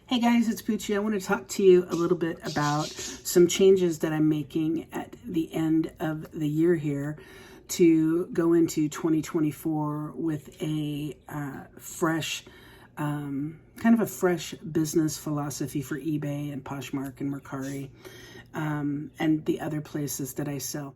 Hey guys, it's Poochie. I want to talk to you a little bit about some changes that I'm making at the end of the year here to go into 2024 with a fresh, kind of a fresh business philosophy for eBay and Poshmark and Mercari and the other places that I sell.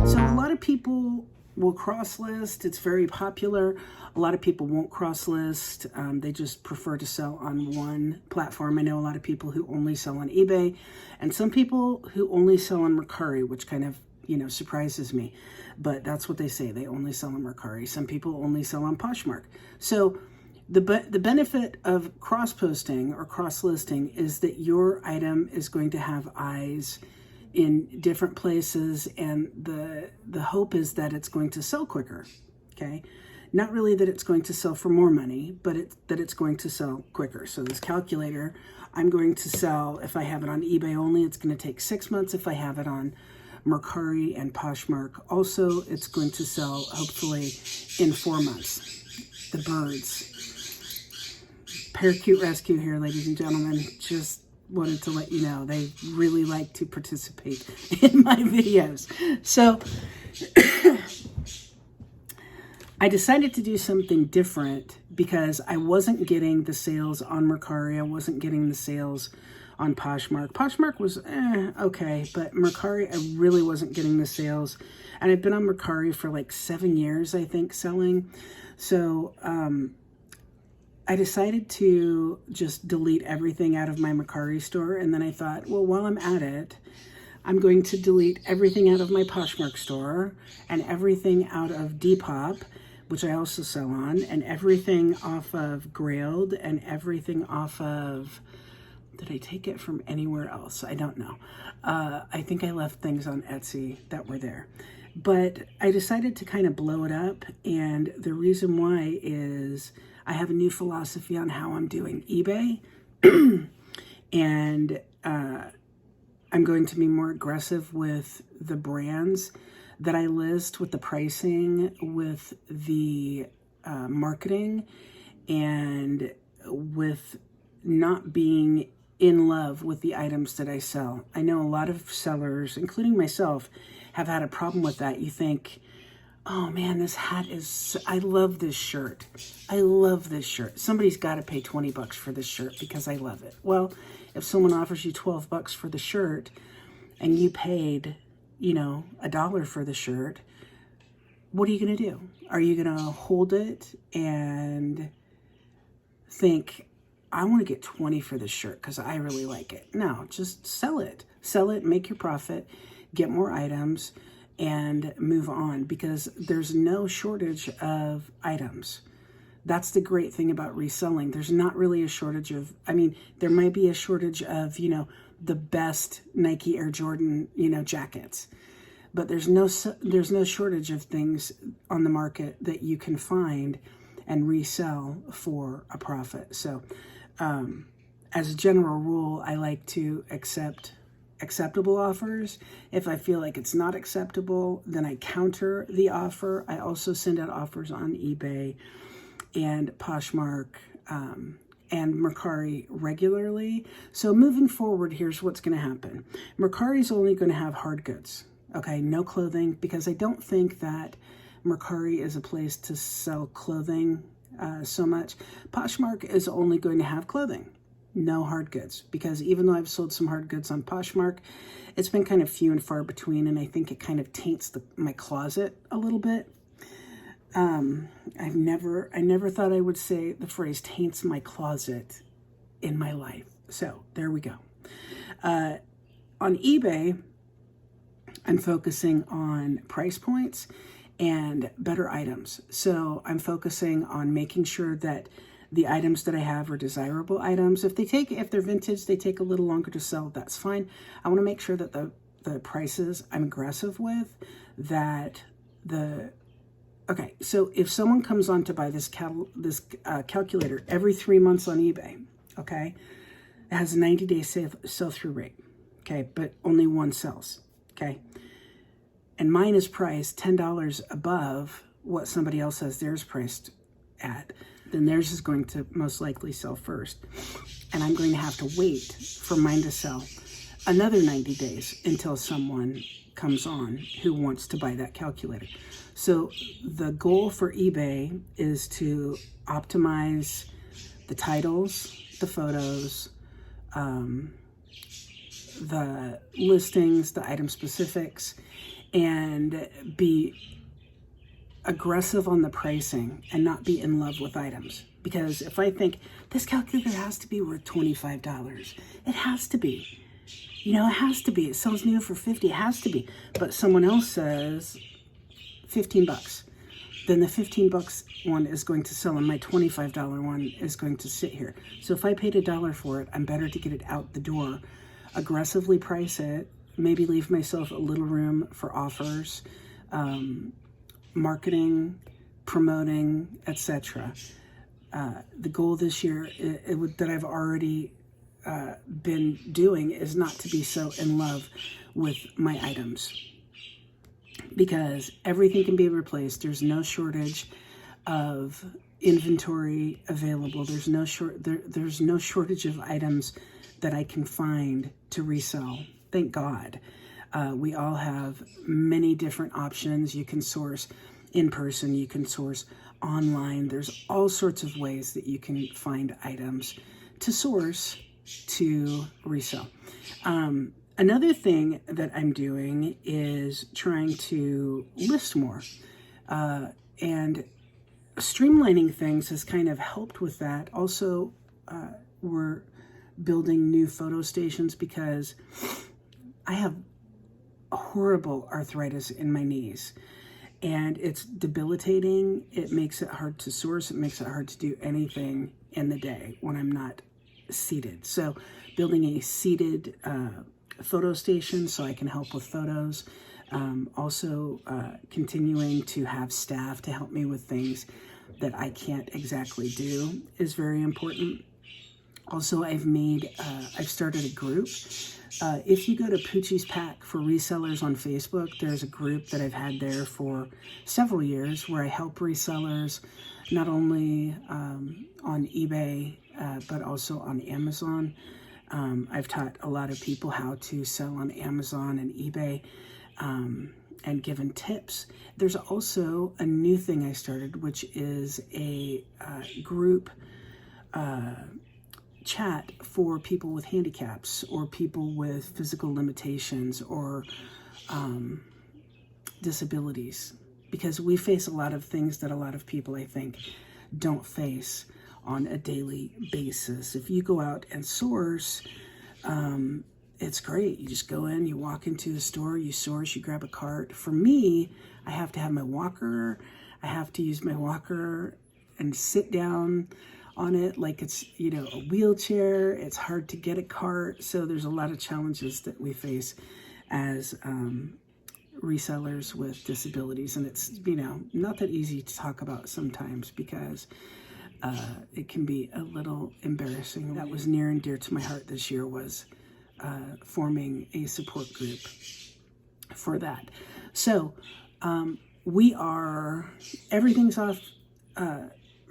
So a lot of people will cross list. It's very popular. A lot of people won't cross list. They just prefer to sell on one platform. I know a lot of people who only sell on eBay and some people who only sell on Mercari, which kind of, surprises me. But that's what they say. They only sell on Mercari. Some people only sell on Poshmark. So the benefit of cross-posting or cross-listing is that your item is going to have eyes in different places, and the hope is that it's going to sell quicker. Okay, not really that it's going to sell for more money, but that it's going to sell quicker. So this calculator, I'm going to sell, if I have it on eBay only, it's going to take 6 months. If I have it on Mercari and Poshmark also, it's going to sell hopefully in 4 months. The birds, parakeet rescue here, ladies and gentlemen. Just wanted to let you know they really like to participate in my videos. So I decided to do something different because I wasn't getting the sales on Mercari. I wasn't getting the sales on Poshmark. Poshmark was okay, but Mercari, I really wasn't getting the sales. And I've been on Mercari for like 7 years, I think, selling. So I decided to just delete everything out of my Mercari store. And then I thought, well, while I'm at it, I'm going to delete everything out of my Poshmark store and everything out of Depop, which I also sell on, and everything off of Grailed and everything off of, did I take it from anywhere else? I don't know. I think I left things on Etsy that were there. But I decided to kind of blow it up. And the reason why is I have a new philosophy on how I'm doing eBay. And I'm going to be more aggressive with the brands that I list, with the pricing, with the marketing, and with not being in love with the items that I sell. I know a lot of sellers, including myself, have had a problem with that. You think, oh man, this hat is, I love this shirt. I love this shirt. Somebody's got to pay 20 bucks for this shirt because I love it. Well, if someone offers you 12 bucks for the shirt and you paid, $1 for the shirt, what are you going to do? Are you going to hold it and think, I want to get 20 for this shirt because I really like it? No, just sell it. Sell it, make your profit, get more items, and move on, because there's no shortage of items. That's the great thing about reselling. There's not really a shortage of, there might be a shortage of, the best Nike Air Jordan, jackets, but there's no shortage of things on the market that you can find and resell for a profit. So, as a general rule, I like to accept acceptable offers. If I feel like it's not acceptable, then I counter the offer. I also send out offers on eBay and Poshmark and Mercari regularly. So moving forward, here's what's going to happen. Mercari is only going to have hard goods, okay? No clothing, because I don't think that Mercari is a place to sell clothing so much. Poshmark is only going to have clothing. No hard goods, because even though I've sold some hard goods on Poshmark, it's been kind of few and far between, and I think it kind of taints my closet a little bit. I never thought I would say the phrase taints my closet in my life. So there we go. On eBay, I'm focusing on price points and better items. So I'm focusing on making sure that the items that I have are desirable items. If they're vintage, they take a little longer to sell. That's fine. I want to make sure that the prices I'm aggressive with, okay. So if someone comes on to buy this calculator every 3 months on eBay, okay, it has a 90-day sell-through rate, okay, but only one sells, okay, and mine is priced $10 above what somebody else has theirs priced at, then theirs is going to most likely sell first. And I'm going to have to wait for mine to sell another 90 days until someone comes on who wants to buy that calculator. So the goal for eBay is to optimize the titles, the photos, the listings, the item specifics, and be aggressive on the pricing and not be in love with items. Because if I think this calculator has to be worth $25, it has to be. You know, it has to be. It sells new for $50, it has to be. But someone else says $15. Then the $15 one is going to sell and my $25 one is going to sit here. So if I paid $1 for it, I'm better to get it out the door, aggressively price it, maybe leave myself a little room for offers, marketing, promoting, etc. The goal this year that I've already been doing is not to be so in love with my items, because everything can be replaced. There's no shortage of inventory available. There's no shortage of items that I can find to resell. Thank God. We all have many different options. You can source in person, you can source online. There's all sorts of ways that you can find items to source to resell. Another thing that I'm doing is trying to list more, and streamlining things has kind of helped with that. Also, we're building new photo stations because I have horrible arthritis in my knees, and it's debilitating. It makes it hard to source. It makes it hard to do anything in the day when I'm not seated. So building a seated photo station so I can help with photos. Also continuing to have staff to help me with things that I can't exactly do is very important. Also, I've started a group. If you go to Poochie's Pack for resellers on Facebook, there's a group that I've had there for several years where I help resellers not only on eBay, but also on Amazon. I've taught a lot of people how to sell on Amazon and eBay, and given tips. There's also a new thing I started, which is a group chat for people with handicaps or people with physical limitations or disabilities, because we face a lot of things that a lot of people, I think, don't face on a daily basis. If you go out and source, it's great. You just go in, you walk into the store, you source, you grab a cart. For me, I have to have my walker. I have to use my walker and sit down on it like it's, you know, a wheelchair. It's hard to get a cart. So there's a lot of challenges that we face as resellers with disabilities. And it's, you know, not that easy to talk about sometimes because it can be a little embarrassing. That was near and dear to my heart this year, was forming a support group for that. So everything's off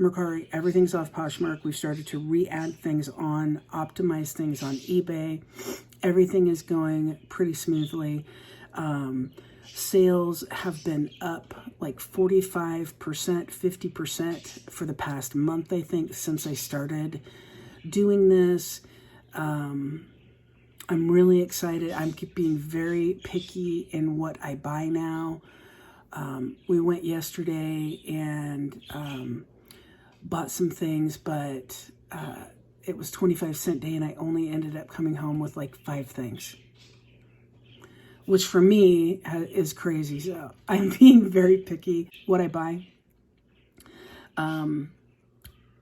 Mercari, everything's off Poshmark. We've started to re-add things on, optimize things on eBay. Everything is going pretty smoothly. Sales have been up like 45%, 50% for the past month, I think, since I started doing this. I'm really excited. I'm being very picky in what I buy now. We went yesterday and bought some things, but it was 25-cent day and I only ended up coming home with like 5 things, which for me is crazy. So I'm being very picky what I buy.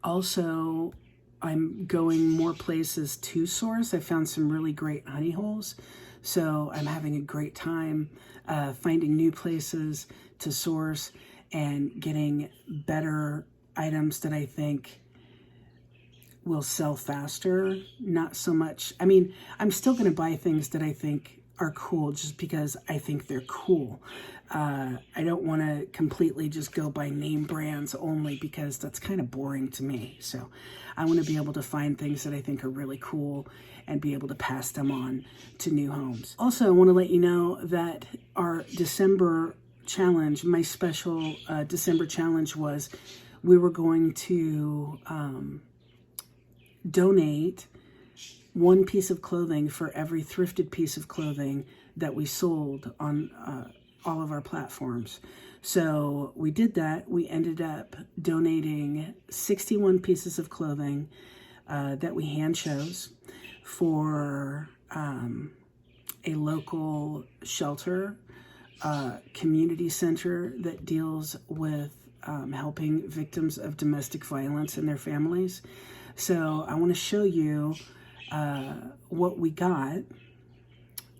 Also, I'm going more places to source. I found some really great honey holes. So I'm having a great time finding new places to source and getting better items that I think will sell faster. Not so much. I mean, I'm still going to buy things that I think are cool just because I think they're cool. I don't want to completely just go by name brands only because that's kind of boring to me. So I want to be able to find things that I think are really cool and be able to pass them on to new homes. Also, I want to let you know that our December challenge, my special December challenge was we were going to donate one piece of clothing for every thrifted piece of clothing that we sold on all of our platforms. So we did that. We ended up donating 61 pieces of clothing that we hand chose for a local shelter, community center that deals with helping victims of domestic violence and their families. So I want to show you what we got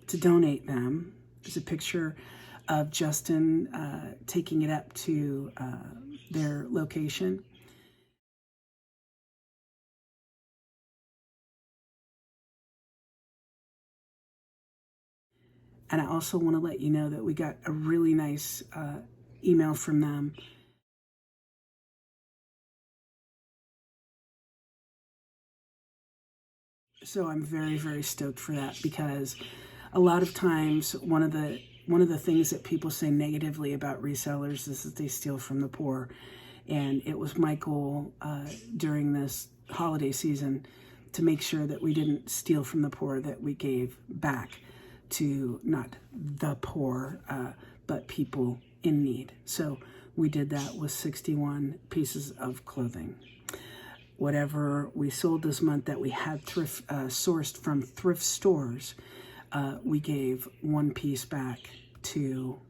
to donate them. There's a picture of Justin taking it up to their location. And I also want to let you know that we got a really nice email from them. So I'm very, very stoked for that, because a lot of times one of the things that people say negatively about resellers is that they steal from the poor. And it was my goal during this holiday season to make sure that we didn't steal from the poor, that we gave back to not the poor, but people in need. So we did that with 61 pieces of clothing. Whatever we sold this month that we had sourced from thrift stores, we gave one piece back to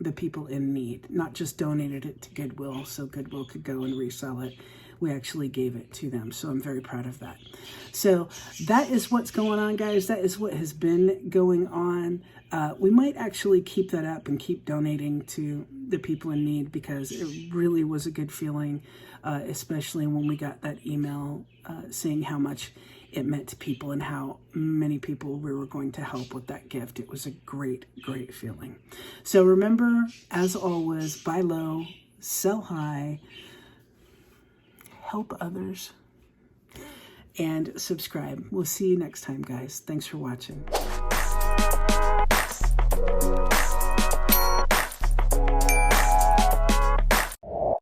the people in need. Not just donated it to Goodwill so Goodwill could go and resell it. We actually gave it to them. So I'm very proud of that. So that is what's going on, guys. That is what has been going on. We might actually keep that up and keep donating to the people in need, because it really was a good feeling, especially when we got that email saying how much it meant to people and how many people we were going to help with that gift. It was a great, great feeling. So remember, as always, buy low, sell high, help others, and subscribe. We'll see you next time, guys. Thanks for watching.